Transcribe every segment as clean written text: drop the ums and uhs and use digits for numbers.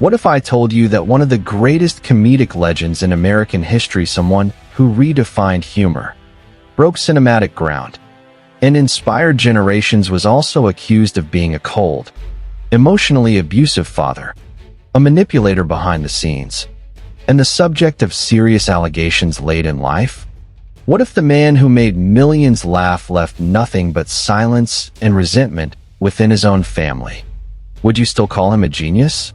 What if I told you that one of the greatest comedic legends in American history, someone who redefined humor, broke cinematic ground, and inspired generations, was also accused of being a cold, emotionally abusive father, a manipulator behind the scenes, and the subject of serious allegations late in life? What if the man who made millions laugh left nothing but silence and resentment within his own family? Would you still call him a genius?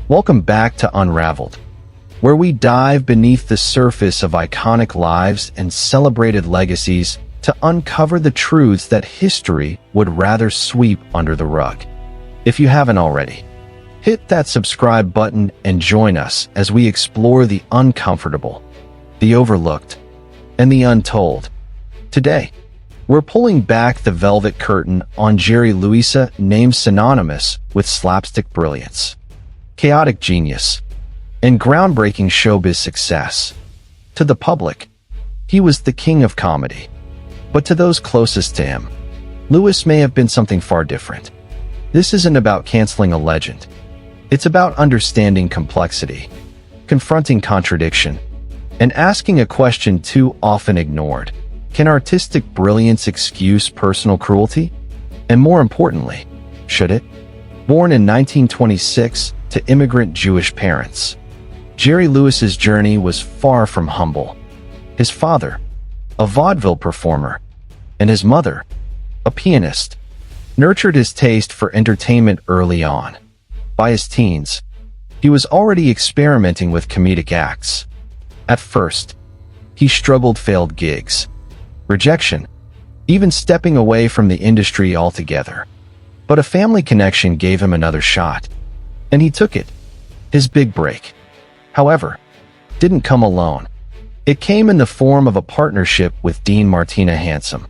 Welcome back to Unraveled, where we dive beneath the surface of iconic lives and celebrated legacies to uncover the truths that history would rather sweep under the rug. If you haven't already, hit that subscribe button and join us as we explore the uncomfortable, the overlooked, and the untold. Today, we're pulling back the velvet curtain on Jerry Lewis, named synonymous with slapstick brilliance, chaotic genius, and groundbreaking showbiz success. To the public, he was the king of comedy. But to those closest to him, Lewis may have been something far different. This isn't about canceling a legend. It's about understanding complexity, confronting contradiction, and asking a question too often ignored. Can artistic brilliance excuse personal cruelty? And more importantly, should it? Born in 1926 to immigrant Jewish parents, Jerry Lewis's journey was far from humble. His father, a vaudeville performer, and his mother, a pianist, nurtured his taste for entertainment early on. By his teens, he was already experimenting with comedic acts. At first, he struggled, failed gigs, rejection, even stepping away from the industry altogether. But a family connection gave him another shot, and he took it. His big break, however, didn't come alone. It came in the form of a partnership with Dean Martina Handsome,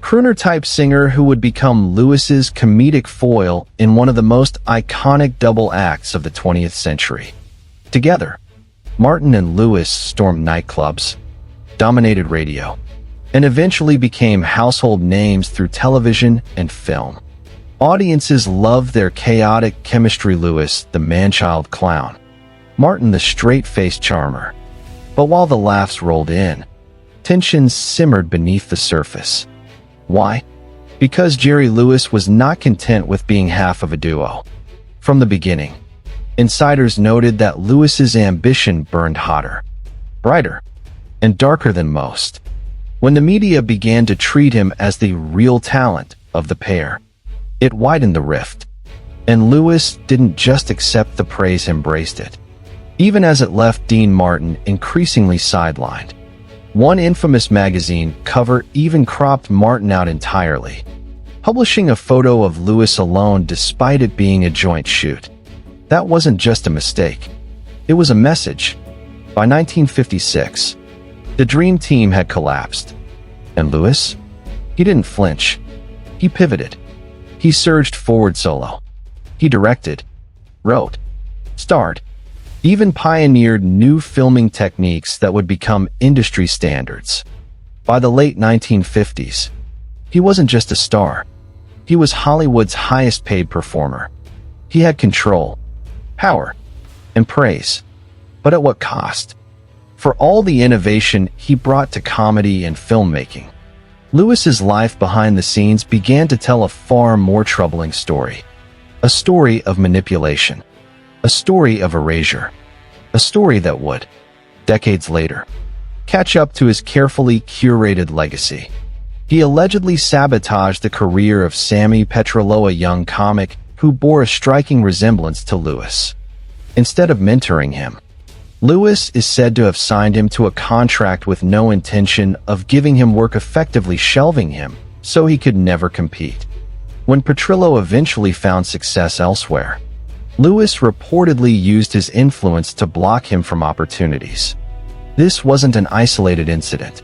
crooner-type singer who would become Lewis's comedic foil in one of the most iconic double acts of the 20th century. Together, Martin and Lewis stormed nightclubs, dominated radio, and eventually became household names through television and film. Audiences loved their chaotic chemistry. Lewis, the man-child clown, Martin, the straight-faced charmer. But while the laughs rolled in, tensions simmered beneath the surface. Why? Because Jerry Lewis was not content with being half of a duo. From the beginning, insiders noted that Lewis's ambition burned hotter, brighter, and darker than most. When the media began to treat him as the real talent of the pair, it widened the rift. And Lewis didn't just accept the praise, embraced it, even as it left Dean Martin increasingly sidelined. One infamous magazine cover even cropped Martin out entirely, publishing a photo of Lewis alone despite it being a joint shoot. That wasn't just a mistake. It was a message. By 1956, the dream team had collapsed. And Lewis? He didn't flinch. He pivoted. He surged forward solo. He directed, wrote, starred, even pioneered new filming techniques that would become industry standards. By the late 1950s, he wasn't just a star. He was Hollywood's highest-paid performer. He had control, power, and praise. But at what cost? For all the innovation he brought to comedy and filmmaking, Lewis's life behind the scenes began to tell a far more troubling story. A story of manipulation. A story of erasure. A story that would, decades later, catch up to his carefully curated legacy. He allegedly sabotaged the career of Sammy Petrollo, a young comic who bore a striking resemblance to Lewis. Instead of mentoring him, Lewis is said to have signed him to a contract with no intention of giving him work, effectively shelving him so he could never compete. When Petrillo eventually found success elsewhere, Lewis reportedly used his influence to block him from opportunities. This wasn't an isolated incident.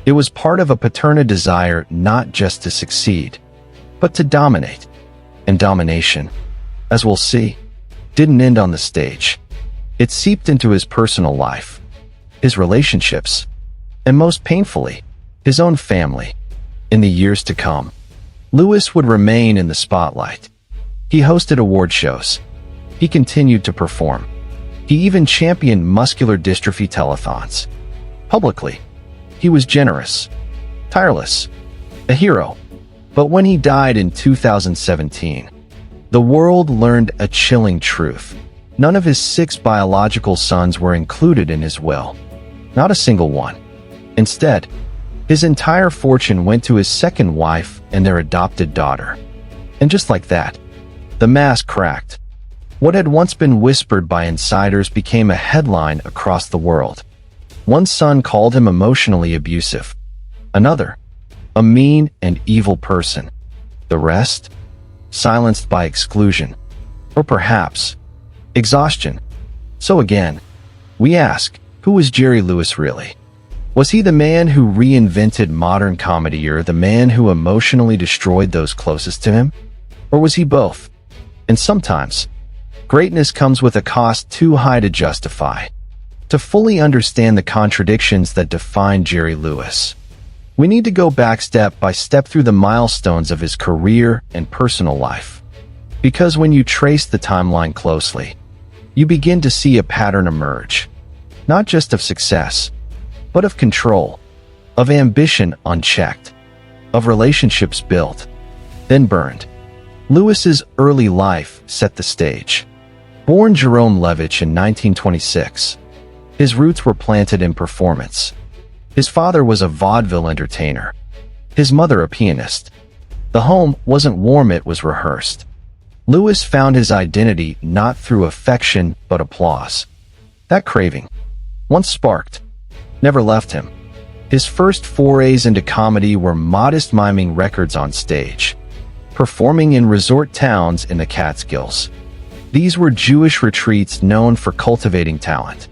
It was part of a paternal desire not just to succeed, but to dominate. And domination, as we'll see, didn't end on the stage. It seeped into his personal life, his relationships, and most painfully, his own family. In the years to come, Lewis would remain in the spotlight. He hosted award shows, He continued to perform. He even championed muscular dystrophy telethons. Publicly, he was generous, tireless, a hero. But when he died in 2017, the world learned a chilling truth. None of his 6 biological sons were included in his will. Not a single one. Instead, his entire fortune went to his second wife and their adopted daughter. And just like that, the mask cracked. What had once been whispered by insiders became a headline across the world. One son called him emotionally abusive. Another, a mean and evil person. The rest, silenced by exclusion. Or perhaps, exhaustion. So again, we ask, who was Jerry Lewis really? Was he the man who reinvented modern comedy, or the man who emotionally destroyed those closest to him? Or was he both? And sometimes, greatness comes with a cost too high to justify. To fully understand the contradictions that define Jerry Lewis, we need to go back step by step through the milestones of his career and personal life. Because when you trace the timeline closely, you begin to see a pattern emerge. Not just of success, but of control, of ambition unchecked, of relationships built, then burned. Lewis's early life set the stage. Born Jerome Levitch in 1926, his roots were planted in performance. His father was a vaudeville entertainer, his mother a pianist. The home wasn't warm, it was rehearsed. Lewis found his identity not through affection but applause. That craving, once sparked, never left him. His first forays into comedy were modest miming records on stage, performing in resort towns in the Catskills. These were Jewish retreats known for cultivating talent.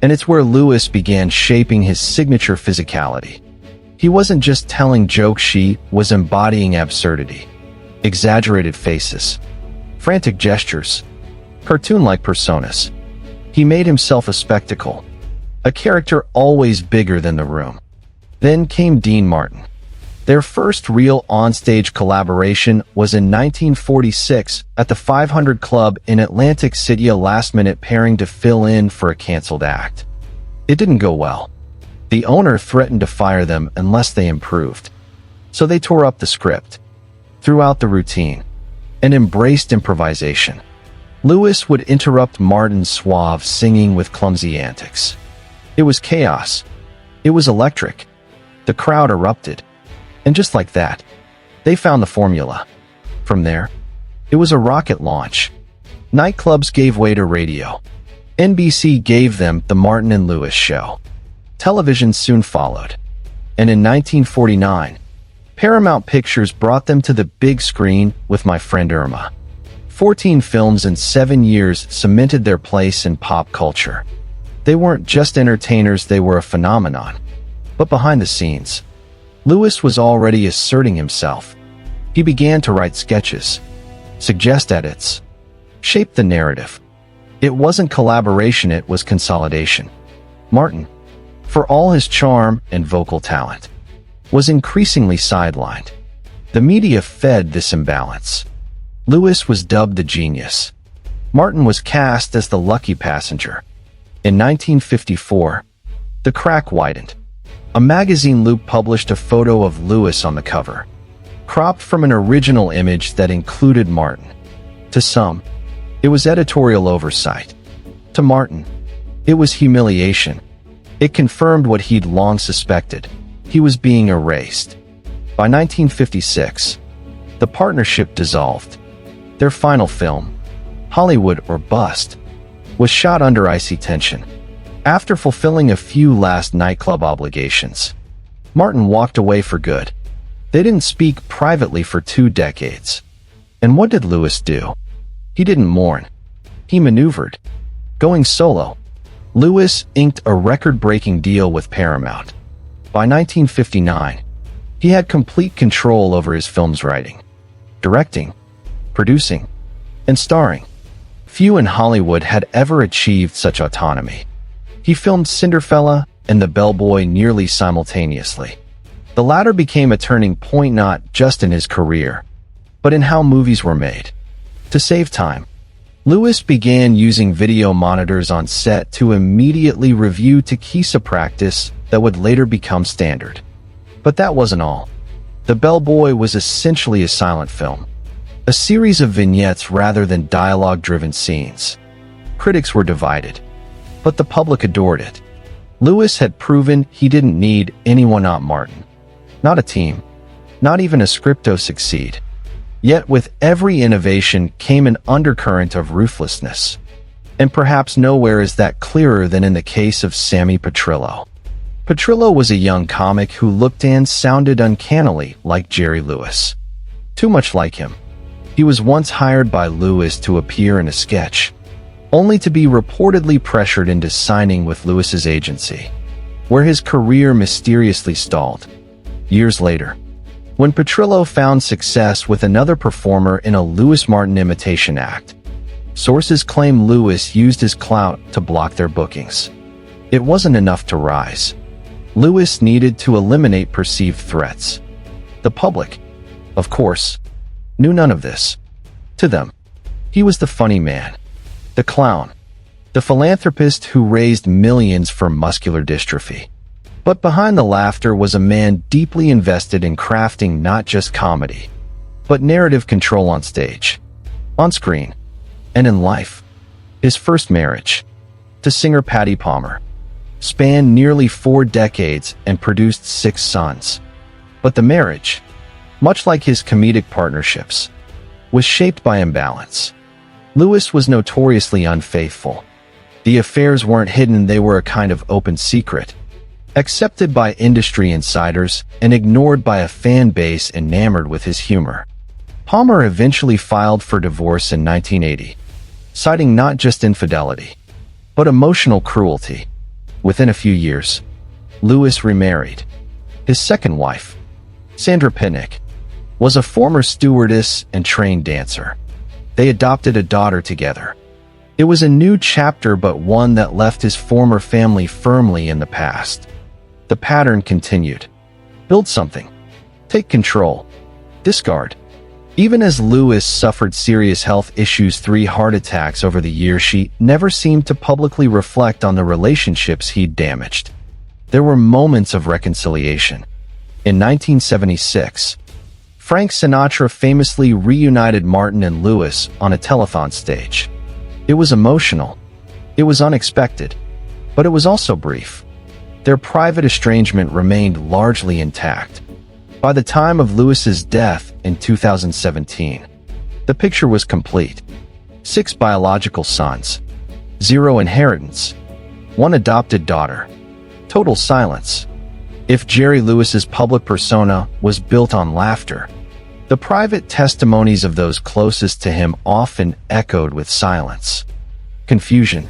And it's where Lewis began shaping his signature physicality. He wasn't just telling jokes, she was embodying absurdity. Exaggerated faces, frantic gestures, cartoon-like personas. He made himself a spectacle, a character always bigger than the room. Then came Dean Martin. Their first real onstage collaboration was in 1946 at the 500 Club in Atlantic City, a last-minute pairing to fill in for a canceled act. It didn't go well. The owner threatened to fire them unless they improved. So they tore up the script, threw out the routine, and embraced improvisation. Lewis would interrupt Martin's suave singing with clumsy antics. It was chaos. It was electric. The crowd erupted. And just like that, they found the formula. From there, it was a rocket launch. Nightclubs gave way to radio. NBC gave them the Martin and Lewis Show. Television soon followed. And in 1949, Paramount Pictures brought them to the big screen with My Friend Irma. 14 films in 7 years cemented their place in pop culture. They weren't just entertainers, they were a phenomenon. But behind the scenes, Lewis was already asserting himself. He began to write sketches, suggest edits, shape the narrative. It wasn't collaboration, it was consolidation. Martin, for all his charm and vocal talent, was increasingly sidelined. The media fed this imbalance. Lewis was dubbed the genius. Martin was cast as the lucky passenger. In 1954, the crack widened. A magazine loop published a photo of Lewis on the cover, cropped from an original image that included Martin. To some, it was editorial oversight. To Martin, it was humiliation. It confirmed what he'd long suspected. He was being erased. By 1956, the partnership dissolved. Their final film, Hollywood or Bust, was shot under icy tension. After fulfilling a few last nightclub obligations, Martin walked away for good. They didn't speak privately for 2 decades. And what did Lewis do? He didn't mourn. He maneuvered. Going solo, Lewis inked a record-breaking deal with Paramount. By 1959, he had complete control over his film's writing, directing, producing, and starring. Few in Hollywood had ever achieved such autonomy. He filmed Cinderfella and The Bellboy nearly simultaneously. The latter became a turning point not just in his career, but in how movies were made. To save time, Lewis began using video monitors on set to immediately review Takeesa practice that would later become standard. But that wasn't all. The Bellboy was essentially a silent film, a series of vignettes rather than dialogue-driven scenes. Critics were divided, but the public adored it. Lewis had proven he didn't need anyone not Martin, not a team, not even a script to succeed. Yet with every innovation came an undercurrent of ruthlessness. And perhaps nowhere is that clearer than in the case of Sammy Petrillo. Petrillo was a young comic who looked and sounded uncannily like Jerry Lewis. Too much like him. He was once hired by Lewis to appear in a sketch, only to be reportedly pressured into signing with Lewis's agency, where his career mysteriously stalled. Years later, when Petrillo found success with another performer in a Lewis Martin imitation act, sources claim Lewis used his clout to block their bookings. It wasn't enough to rise. Lewis needed to eliminate perceived threats. The public, of course, knew none of this. To them, he was the funny man, the clown, the philanthropist who raised millions for muscular dystrophy. But behind the laughter was a man deeply invested in crafting not just comedy, but narrative control on stage, on screen, and in life. His first marriage, to singer Patty Palmer, spanned nearly 4 decades and produced 6 sons. But the marriage, much like his comedic partnerships, was shaped by imbalance. Lewis was notoriously unfaithful. The affairs weren't hidden, they were a kind of open secret, accepted by industry insiders and ignored by a fan base enamored with his humor. Palmer eventually filed for divorce in 1980, citing not just infidelity, but emotional cruelty. Within a few years, Lewis remarried. His second wife, Sandra Pinnick, was a former stewardess and trained dancer. They adopted a daughter together. It was a new chapter, but one that left his former family firmly in the past. The pattern continued. Build something. Take control. Discard. Even as Lewis suffered serious health issues, 3 heart attacks over the years, she never seemed to publicly reflect on the relationships he'd damaged. There were moments of reconciliation. In 1976, Frank Sinatra famously reunited Martin and Lewis on a telethon stage. It was emotional. It was unexpected. But it was also brief. Their private estrangement remained largely intact. By the time of Lewis's death in 2017, the picture was complete. 6 biological sons, 0 inheritance, 1 adopted daughter, total silence. If Jerry Lewis's public persona was built on laughter, the private testimonies of those closest to him often echoed with silence, confusion,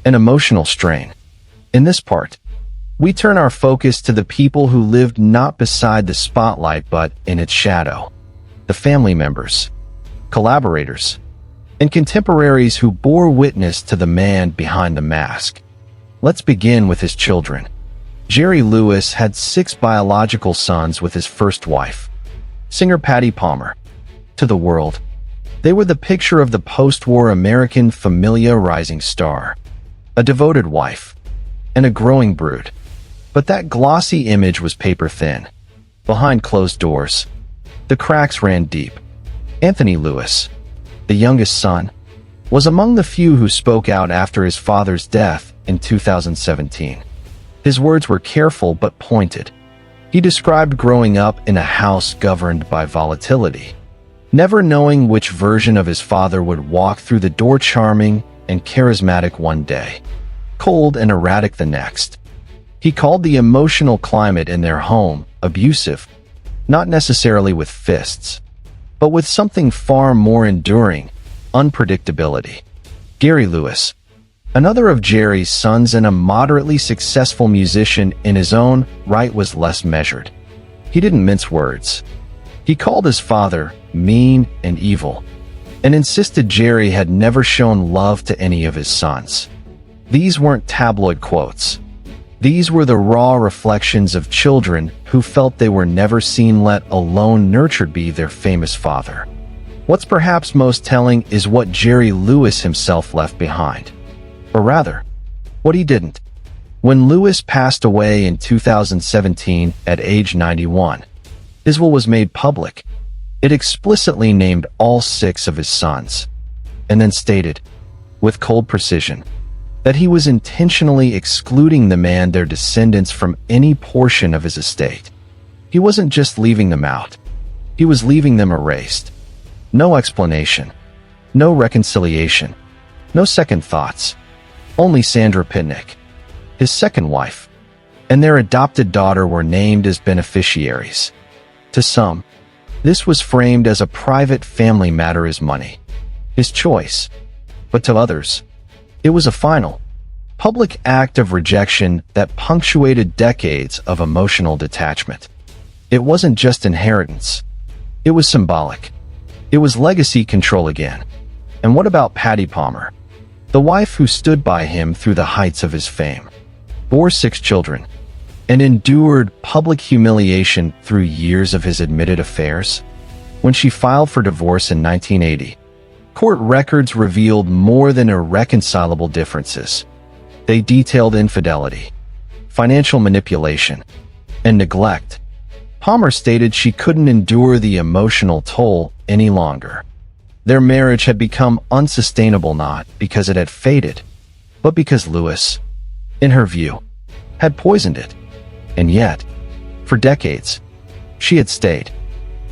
and emotional strain. In this part, we turn our focus to the people who lived not beside the spotlight but in its shadow. The family members, collaborators, and contemporaries who bore witness to the man behind the mask. Let's begin with his children. Jerry Lewis had 6 biological sons with his first wife, singer Patty Palmer. To the world, they were the picture of the post-war American familia rising star, a devoted wife, and a growing brood. But that glossy image was paper-thin. Behind closed doors, the cracks ran deep. Anthony Lewis, the youngest son, was among the few who spoke out after his father's death in 2017. His words were careful but pointed. He described growing up in a house governed by volatility, never knowing which version of his father would walk through the door, charming and charismatic one day, cold and erratic the next. He called the emotional climate in their home abusive, not necessarily with fists, but with something far more enduring, unpredictability. Gary Lewis, another of Jerry's sons and a moderately successful musician in his own right, was less measured. He didn't mince words. He called his father mean and evil, and insisted Jerry had never shown love to any of his sons. These weren't tabloid quotes. These were the raw reflections of children who felt they were never seen, let alone nurtured by their famous father. What's perhaps most telling is what Jerry Lewis himself left behind. Or rather, what he didn't. When Lewis passed away in 2017 at age 91, his will was made public. It explicitly named all 6 of his sons, and then stated, with cold precision, that he was intentionally excluding them and their descendants from any portion of his estate. He wasn't just leaving them out. He was leaving them erased. No explanation. No reconciliation. No second thoughts. Only Sandra Pitnick, his second wife, and their adopted daughter were named as beneficiaries. To some, this was framed as a private family matter, his money, his choice. But to others, it was a final, public act of rejection that punctuated decades of emotional detachment. It wasn't just inheritance. It was symbolic. It was legacy control again. And what about Patty Palmer, the wife who stood by him through the heights of his fame, bore 6 children, and endured public humiliation through years of his admitted affairs? When she filed for divorce in 1980, court records revealed more than irreconcilable differences. They detailed infidelity, financial manipulation, and neglect. Palmer stated she couldn't endure the emotional toll any longer. Their marriage had become unsustainable not because it had faded, but because Lewis, in her view, had poisoned it. And yet, for decades, she had stayed.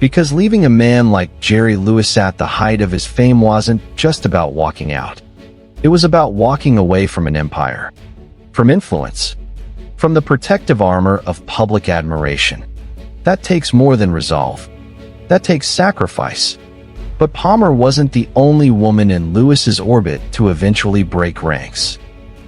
Because leaving a man like Jerry Lewis at the height of his fame wasn't just about walking out. It was about walking away from an empire, from influence, from the protective armor of public admiration. That takes more than resolve. That takes sacrifice. But Palmer wasn't the only woman in Lewis's orbit to eventually break ranks.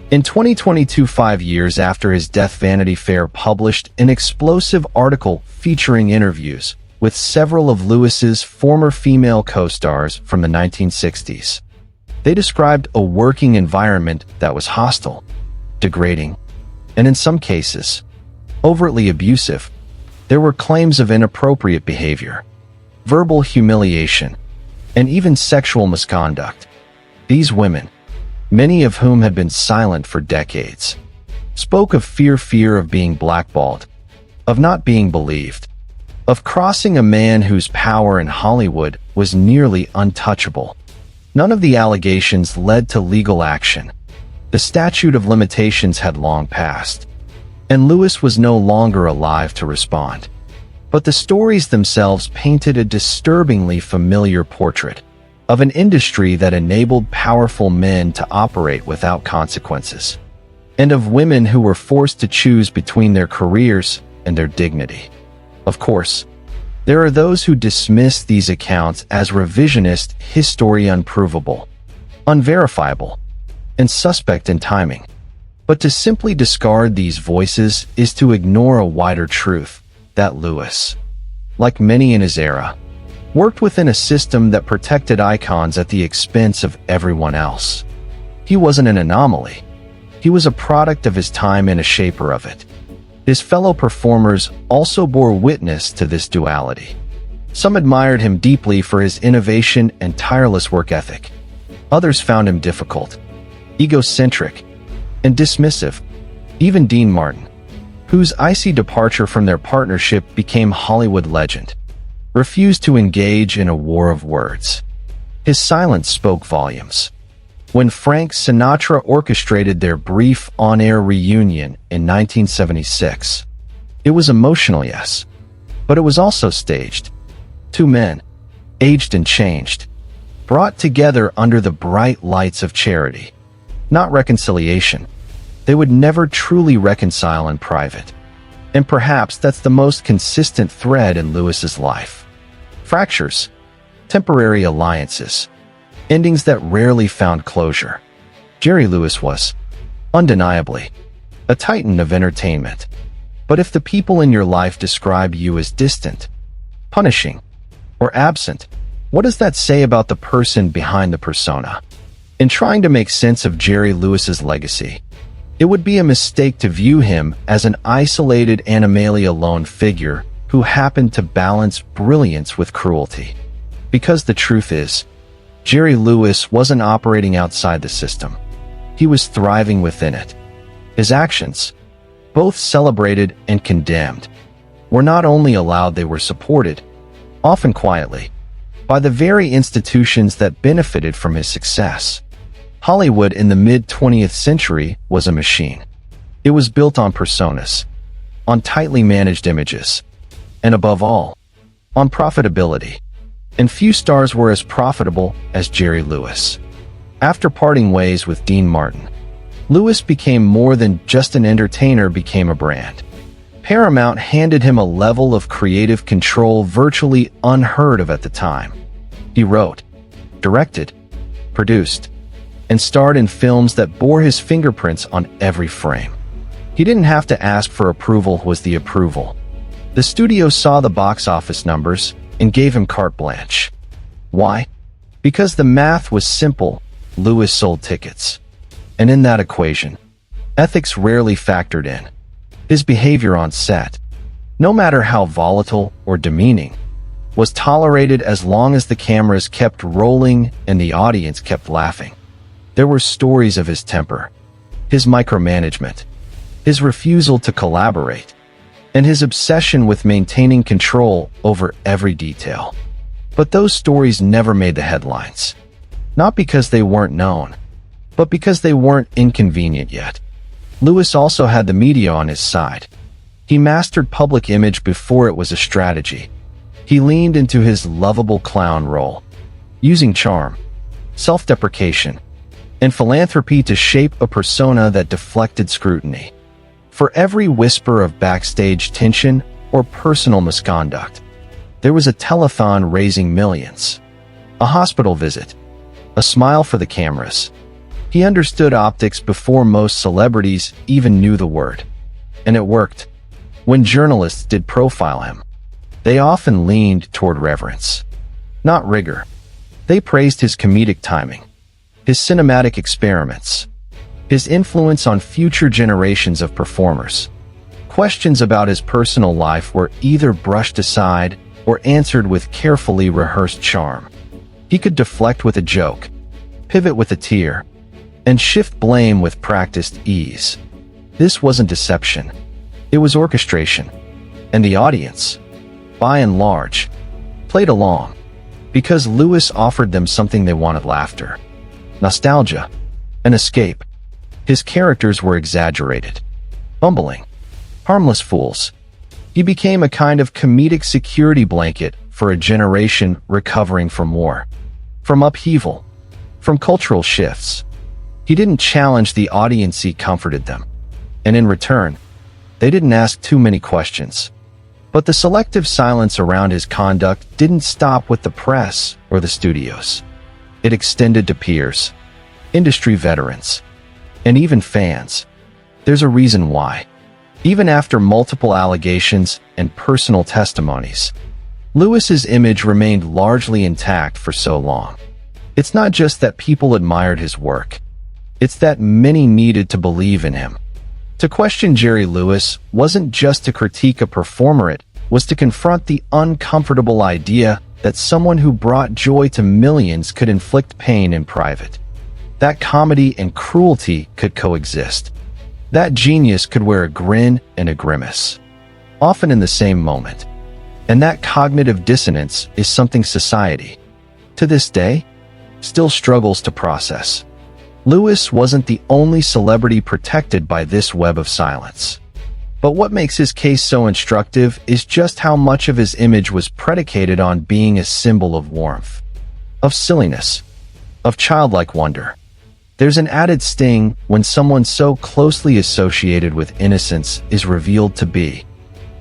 In 2022, 5 years after his death, Vanity Fair published an explosive article featuring interviews with several of Lewis's former female co-stars from the 1960s. They described a working environment that was hostile, degrading, and in some cases, overtly abusive. There were claims of inappropriate behavior, verbal humiliation, and even sexual misconduct. These women, many of whom had been silent for decades, spoke of fear of being blackballed, of not being believed, of crossing a man whose power in Hollywood was nearly untouchable. None of the allegations led to legal action. The statute of limitations had long passed, and Lewis was no longer alive to respond. But the stories themselves painted a disturbingly familiar portrait of an industry that enabled powerful men to operate without consequences, and of women who were forced to choose between their careers and their dignity. Of course, there are those who dismiss these accounts as revisionist history, unprovable, unverifiable, and suspect in timing. But to simply discard these voices is to ignore a wider truth, that Lewis, like many in his era, worked within a system that protected icons at the expense of everyone else. He wasn't an anomaly. He was a product of his time and a shaper of it. His fellow performers also bore witness to this duality. Some admired him deeply for his innovation and tireless work ethic. Others found him difficult, egocentric, and dismissive. Even Dean Martin, whose icy departure from their partnership became Hollywood legend, refused to engage in a war of words. His silence spoke volumes. When Frank Sinatra orchestrated their brief on-air reunion in 1976, it was emotional, yes, but it was also staged. 2 men, aged and changed, brought together under the bright lights of charity, not reconciliation. They would never truly reconcile in private. And perhaps that's the most consistent thread in Lewis's life. Fractures, temporary alliances, endings that rarely found closure. Jerry Lewis was, undeniably, a titan of entertainment. But if the people in your life describe you as distant, punishing, or absent, what does that say about the person behind the persona? In trying to make sense of Jerry Lewis's legacy, it would be a mistake to view him as an isolated Animalia lone figure who happened to balance brilliance with cruelty. Because the truth is, Jerry Lewis wasn't operating outside the system. He was thriving within it. His actions, both celebrated and condemned, were not only allowed, they were supported, often quietly, by the very institutions that benefited from his success. Hollywood in the mid-20th century was a machine. It was built on personas, on tightly managed images, and above all, on profitability. And few stars were as profitable as Jerry Lewis. After parting ways with Dean Martin, Lewis became more than just an entertainer, became a brand. Paramount handed him a level of creative control virtually unheard of at the time. He wrote, directed, produced, and starred in films that bore his fingerprints on every frame. He didn't have to ask for approval, was the approval. The studio saw the box office numbers and gave him carte blanche. Why? Because the math was simple. Lewis sold tickets. And in that equation, ethics rarely factored in. His behavior on set, no matter how volatile or demeaning, was tolerated as long as the cameras kept rolling and the audience kept laughing. There were stories of his temper, his micromanagement, his refusal to collaborate, and his obsession with maintaining control over every detail. But those stories never made the headlines. Not because they weren't known, but because they weren't inconvenient yet. Lewis also had the media on his side. He mastered public image before it was a strategy. He leaned into his lovable clown role, using charm, self-deprecation, and philanthropy to shape a persona that deflected scrutiny. For every whisper of backstage tension or personal misconduct, there was a telethon raising millions, a hospital visit, a smile for the cameras. He understood optics before most celebrities even knew the word. And it worked. When journalists did profile him, they often leaned toward reverence, not rigor. They praised his comedic timing, his cinematic experiments, his influence on future generations of performers. Questions about his personal life were either brushed aside or answered with carefully rehearsed charm. He could deflect with a joke, pivot with a tear, and shift blame with practiced ease. This wasn't deception. It was orchestration. And the audience, by and large, played along, because Lewis offered them something they wanted: laughter, nostalgia, an escape. His characters were exaggerated, bumbling, harmless fools. He became a kind of comedic security blanket for a generation recovering from war, from upheaval, from cultural shifts. He didn't challenge the audience, he comforted them. And in return, they didn't ask too many questions. But the selective silence around his conduct didn't stop with the press or the studios. It extended to peers, industry veterans, and even fans. There's a reason why. Even after multiple allegations and personal testimonies, Lewis's image remained largely intact for so long. It's not just that people admired his work. It's that many needed to believe in him. To question Jerry Lewis wasn't just to critique a performer, it was to confront the uncomfortable idea that someone who brought joy to millions could inflict pain in private. That comedy and cruelty could coexist. That genius could wear a grin and a grimace, often in the same moment. And that cognitive dissonance is something society, to this day, still struggles to process. Lewis wasn't the only celebrity protected by this web of silence. But what makes his case so instructive is just how much of his image was predicated on being a symbol of warmth, of silliness, of childlike wonder. There's an added sting when someone so closely associated with innocence is revealed to be,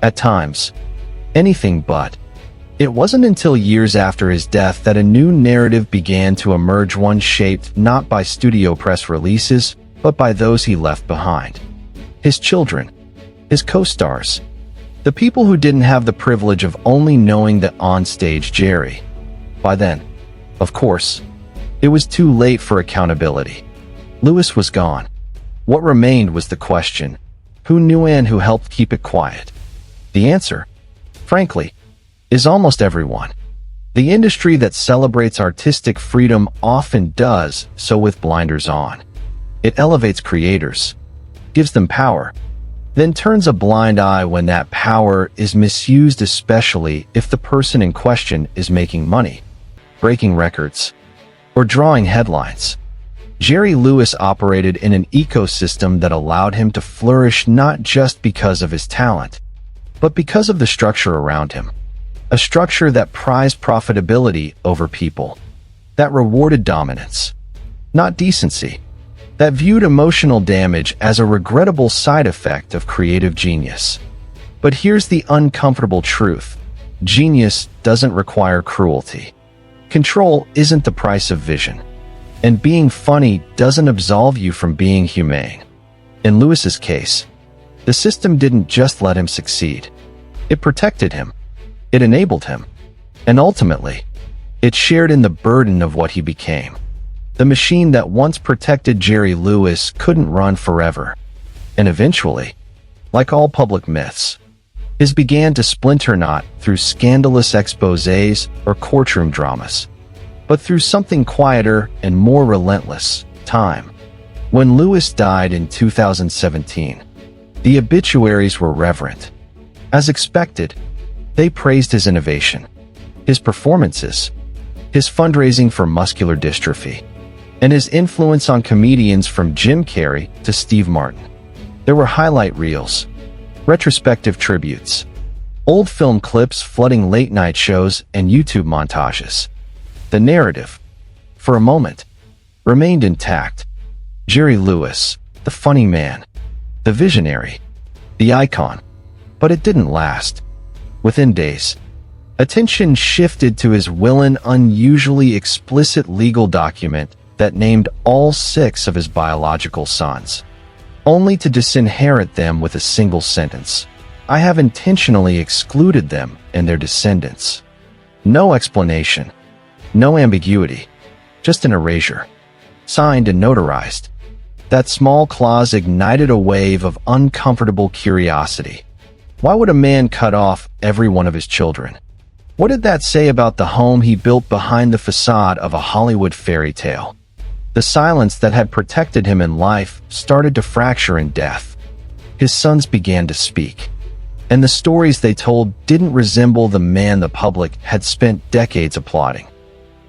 at times, anything but. It wasn't until years after his death that a new narrative began to emerge, one shaped not by studio press releases, but by those he left behind. His children, his co-stars, the people who didn't have the privilege of only knowing the on-stage Jerry. By then, of course, it was too late for accountability. Lewis was gone. What remained was the question: who knew and who helped keep it quiet? The answer, frankly, is almost everyone. The industry that celebrates artistic freedom often does so with blinders on. It elevates creators, gives them power, then turns a blind eye when that power is misused, especially if the person in question is making money, breaking records, or drawing headlines. Jerry Lewis operated in an ecosystem that allowed him to flourish not just because of his talent, but because of the structure around him. A structure that prized profitability over people, that rewarded dominance, not decency, that viewed emotional damage as a regrettable side effect of creative genius. But here's the uncomfortable truth. Genius doesn't require cruelty. Control isn't the price of vision. And being funny doesn't absolve you from being humane. In Lewis's case, the system didn't just let him succeed. It protected him. It enabled him. And ultimately, it shared in the burden of what he became. The machine that once protected Jerry Lewis couldn't run forever. And eventually, like all public myths, his began to splinter not through scandalous exposés or courtroom dramas, but through something quieter and more relentless: time. When Lewis died in 2017, the obituaries were reverent. As expected, they praised his innovation, his performances, his fundraising for muscular dystrophy, and his influence on comedians from Jim Carrey to Steve Martin. There were highlight reels, retrospective tributes, old film clips flooding late-night shows and YouTube montages. The narrative, for a moment, remained intact. Jerry Lewis, the funny man, the visionary, the icon. But it didn't last. Within days, attention shifted to his whilling, unusually explicit legal document that named all 6 of his biological sons, only to disinherit them with a single sentence: "I have intentionally excluded them and their descendants." No explanation. No ambiguity, just an erasure, signed and notarized. That small clause ignited a wave of uncomfortable curiosity. Why would a man cut off every one of his children? What did that say about the home he built behind the facade of a Hollywood fairy tale? The silence that had protected him in life started to fracture in death. His sons began to speak, and the stories they told didn't resemble the man the public had spent decades applauding.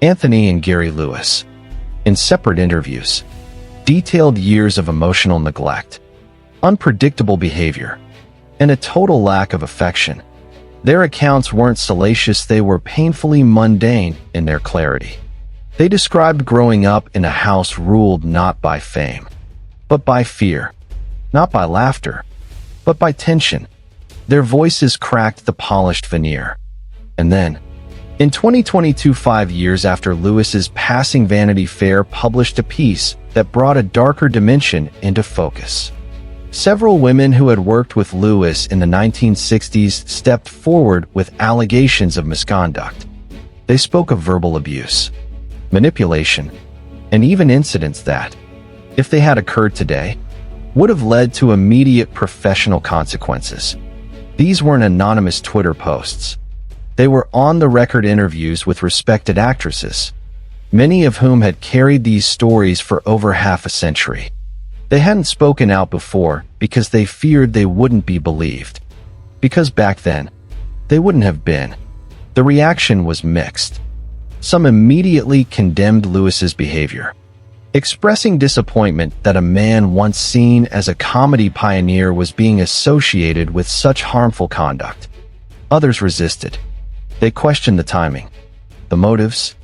Anthony and Gary Lewis, in separate interviews, detailed years of emotional neglect, unpredictable behavior, and a total lack of affection. Their accounts weren't salacious, they were painfully mundane in their clarity. They described growing up in a house ruled not by fame, but by fear, not by laughter, but by tension. Their voices cracked the polished veneer. And then, in 2022, 5 years after Lewis's passing, Vanity Fair published a piece that brought a darker dimension into focus. Several women who had worked with Lewis in the 1960s stepped forward with allegations of misconduct. They spoke of verbal abuse, manipulation, and even incidents that, if they had occurred today, would have led to immediate professional consequences. These weren't anonymous Twitter posts. They were on-the-record interviews with respected actresses, many of whom had carried these stories for over half a century. They hadn't spoken out before because they feared they wouldn't be believed. Because back then, they wouldn't have been. The reaction was mixed. Some immediately condemned Lewis's behavior, expressing disappointment that a man once seen as a comedy pioneer was being associated with such harmful conduct. Others resisted. They questioned the timing, the motives,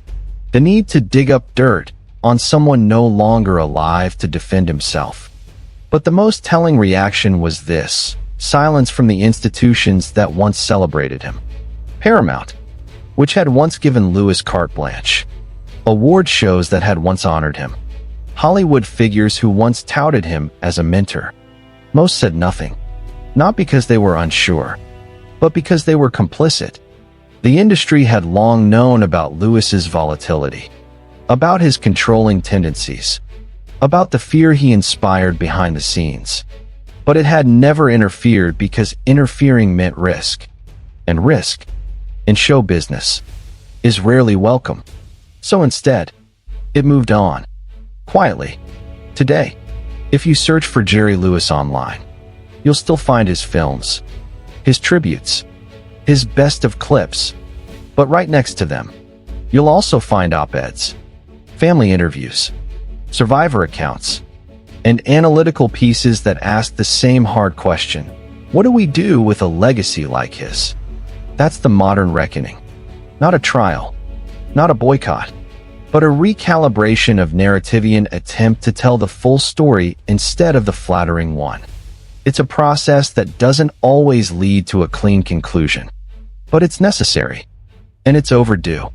the need to dig up dirt on someone no longer alive to defend himself. But the most telling reaction was this: silence from the institutions that once celebrated him. Paramount, which had once given Lewis carte blanche. Award shows that had once honored him. Hollywood figures who once touted him as a mentor. Most said nothing, not because they were unsure, but because they were complicit. The industry had long known about Lewis's volatility, about his controlling tendencies, about the fear he inspired behind the scenes. But it had never interfered because interfering meant risk. And risk, in show business, is rarely welcome. So instead, it moved on, quietly. Today, if you search for Jerry Lewis online, you'll still find his films, his tributes, his best of clips. But right next to them, you'll also find op-eds, family interviews, survivor accounts, and analytical pieces that ask the same hard question: what do we do with a legacy like his? That's the modern reckoning. Not a trial, not a boycott, but a recalibration of narrativian attempt to tell the full story instead of the flattering one. It's a process that doesn't always lead to a clean conclusion, but it's necessary, and it's overdue.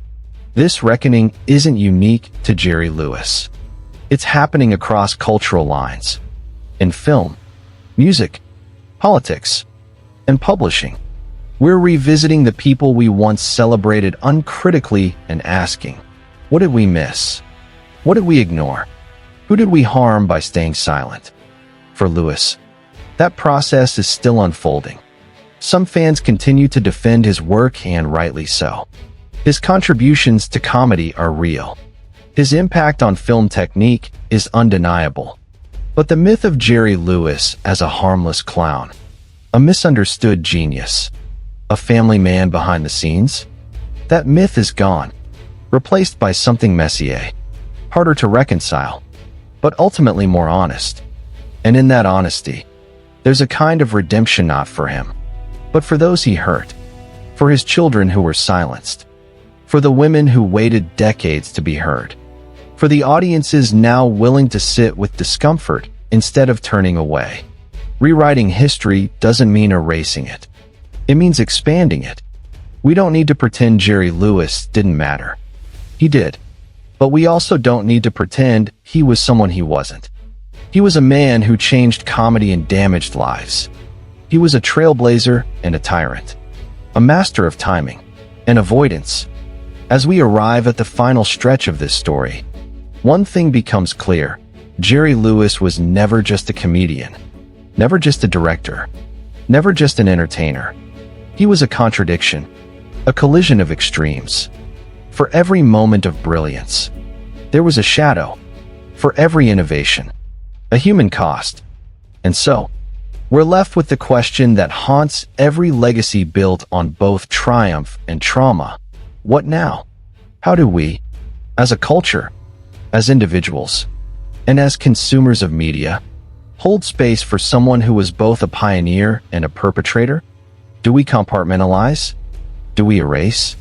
This reckoning isn't unique to Jerry Lewis. It's happening across cultural lines, in film, music, politics, and publishing. We're revisiting the people we once celebrated uncritically and asking, what did we miss? What did we ignore? Who did we harm by staying silent? For Lewis, that process is still unfolding. Some fans continue to defend his work, and rightly so. His contributions to comedy are real. His impact on film technique is undeniable. But the myth of Jerry Lewis as a harmless clown, a misunderstood genius, a family man behind the scenes, that myth is gone, replaced by something messier, harder to reconcile, but ultimately more honest. And in that honesty, there's a kind of redemption, not for him, but for those he hurt, for his children who were silenced, for the women who waited decades to be heard, for the audiences now willing to sit with discomfort instead of turning away. Rewriting history doesn't mean erasing it. It means expanding it. We don't need to pretend Jerry Lewis didn't matter. He did. But we also don't need to pretend he was someone he wasn't. He was a man who changed comedy and damaged lives. He was a trailblazer and a tyrant, a master of timing and avoidance. As we arrive at the final stretch of this story, one thing becomes clear: Jerry Lewis was never just a comedian, never just a director, never just an entertainer. He was a contradiction, a collision of extremes. For every moment of brilliance, there was a shadow. For every innovation, a human cost. And so, we're left with the question that haunts every legacy built on both triumph and trauma. What now? How do we, as a culture, as individuals, and as consumers of media, hold space for someone who was both a pioneer and a perpetrator? Do we compartmentalize? Do we erase?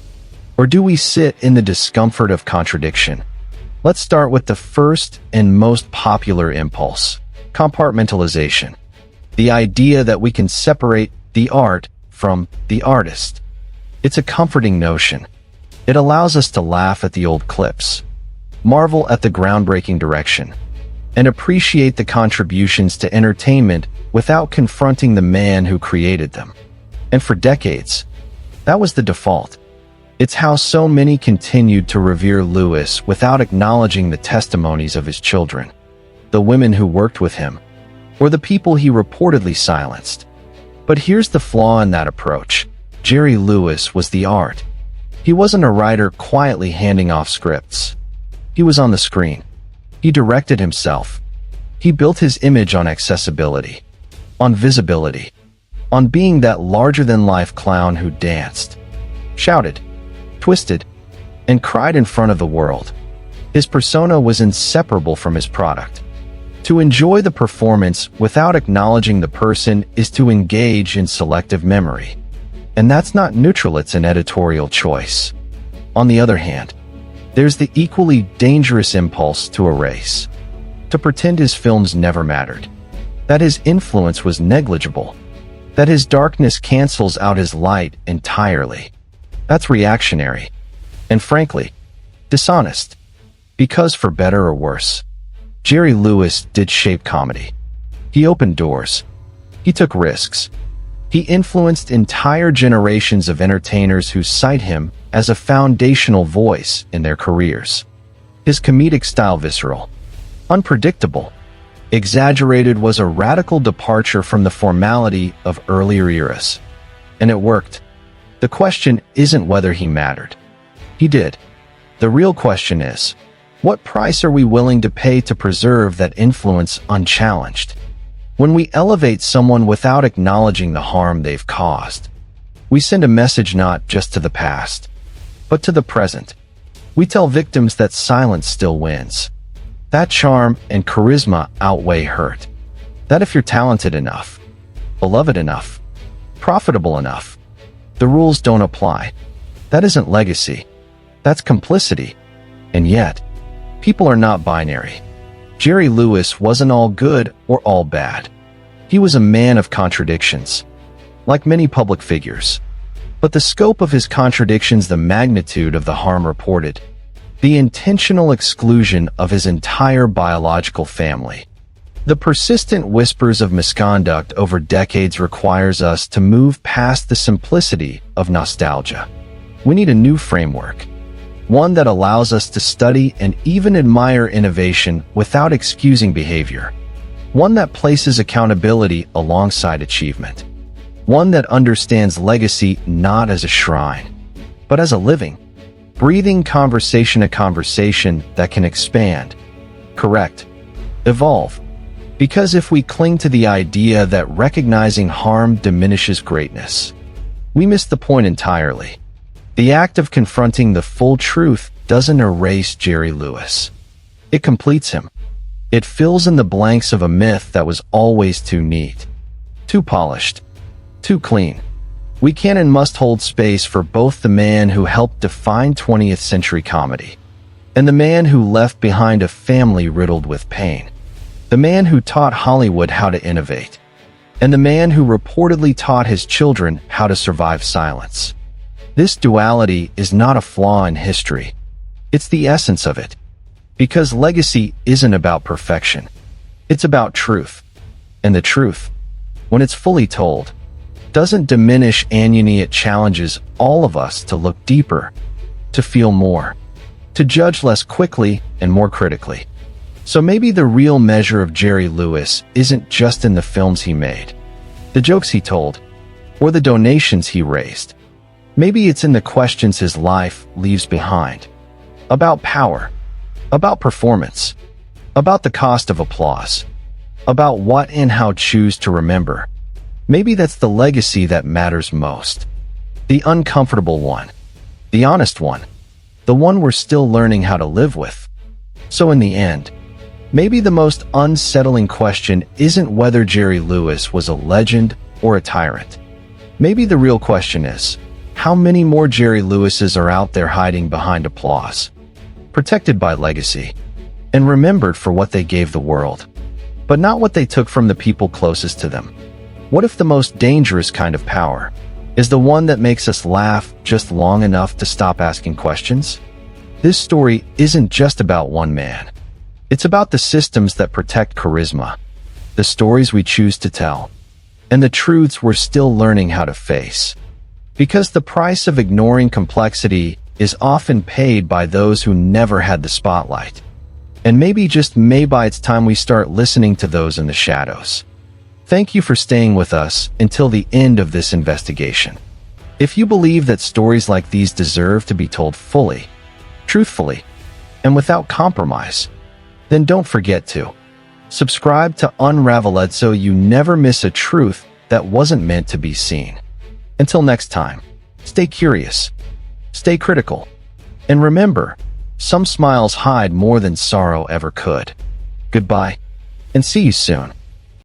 Or do we sit in the discomfort of contradiction? Let's start with the first and most popular impulse: compartmentalization. The idea that we can separate the art from the artist. It's a comforting notion. It allows us to laugh at the old clips, marvel at the groundbreaking direction, and appreciate the contributions to entertainment without confronting the man who created them. And for decades, that was the default. It's how so many continued to revere Lewis without acknowledging the testimonies of his children, the women who worked with him, or the people he reportedly silenced. But here's the flaw in that approach: Jerry Lewis was the art. He wasn't a writer quietly handing off scripts. He was on the screen. He directed himself. He built his image on accessibility, on visibility, on being that larger-than-life clown who danced, shouted, twisted, and cried in front of the world. His persona was inseparable from his product. To enjoy the performance without acknowledging the person is to engage in selective memory. And that's not neutral, it's an editorial choice. On the other hand, there's the equally dangerous impulse to erase, to pretend his films never mattered, that his influence was negligible, that his darkness cancels out his light entirely. That's reactionary, and frankly, dishonest. Because for better or worse, Jerry Lewis did shape comedy. He opened doors. He took risks. He influenced entire generations of entertainers who cite him as a foundational voice in their careers. His comedic style, visceral, unpredictable, exaggerated, was a radical departure from the formality of earlier eras. And it worked. The question isn't whether he mattered. He did. The real question is, what price are we willing to pay to preserve that influence unchallenged? When we elevate someone without acknowledging the harm they've caused, we send a message not just to the past, but to the present. We tell victims that silence still wins, that charm and charisma outweigh hurt, that if you're talented enough, beloved enough, profitable enough, the rules don't apply. That isn't legacy. That's complicity. And yet, people are not binary. Jerry Lewis wasn't all good or all bad. He was a man of contradictions, like many public figures. But the scope of his contradictions, the magnitude of the harm reported, the intentional exclusion of his entire biological family, the persistent whispers of misconduct over decades requires us to move past the simplicity of nostalgia. We need a new framework, one that allows us to study and even admire innovation without excusing behavior, one that places accountability alongside achievement, one that understands legacy not as a shrine, but as a living, breathing conversation, a conversation that can expand, correct, evolve. Because if we cling to the idea that recognizing harm diminishes greatness, we miss the point entirely. The act of confronting the full truth doesn't erase Jerry Lewis. It completes him. It fills in the blanks of a myth that was always too neat, too polished, too clean. We can and must hold space for both the man who helped define 20th century comedy and the man who left behind a family riddled with pain, the man who taught Hollywood how to innovate, and the man who reportedly taught his children how to survive silence. This duality is not a flaw in history. It's the essence of it. Because legacy isn't about perfection. It's about truth. And the truth, when it's fully told, doesn't diminish any. It challenges all of us to look deeper, to feel more, to judge less quickly and more critically. So maybe the real measure of Jerry Lewis isn't just in the films he made, the jokes he told, or the donations he raised. Maybe it's in the questions his life leaves behind. About power, about performance, about the cost of applause, about what and how choose to remember. Maybe that's the legacy that matters most. The uncomfortable one, the honest one, the one we're still learning how to live with. So in the end, maybe the most unsettling question isn't whether Jerry Lewis was a legend or a tyrant. Maybe the real question is, how many more Jerry Lewises are out there hiding behind applause, protected by legacy, and remembered for what they gave the world, but not what they took from the people closest to them? What if the most dangerous kind of power is the one that makes us laugh just long enough to stop asking questions? This story isn't just about one man. It's about the systems that protect charisma, the stories we choose to tell, and the truths we're still learning how to face. Because the price of ignoring complexity is often paid by those who never had the spotlight. And maybe, just maybe, it's time we start listening to those in the shadows. Thank you for staying with us until the end of this investigation. If you believe that stories like these deserve to be told fully, truthfully, and without compromise, then don't forget to subscribe to Unraveled so you never miss a truth that wasn't meant to be seen. Until next time, stay curious, stay critical, and remember, some smiles hide more than sorrow ever could. Goodbye, and see you soon.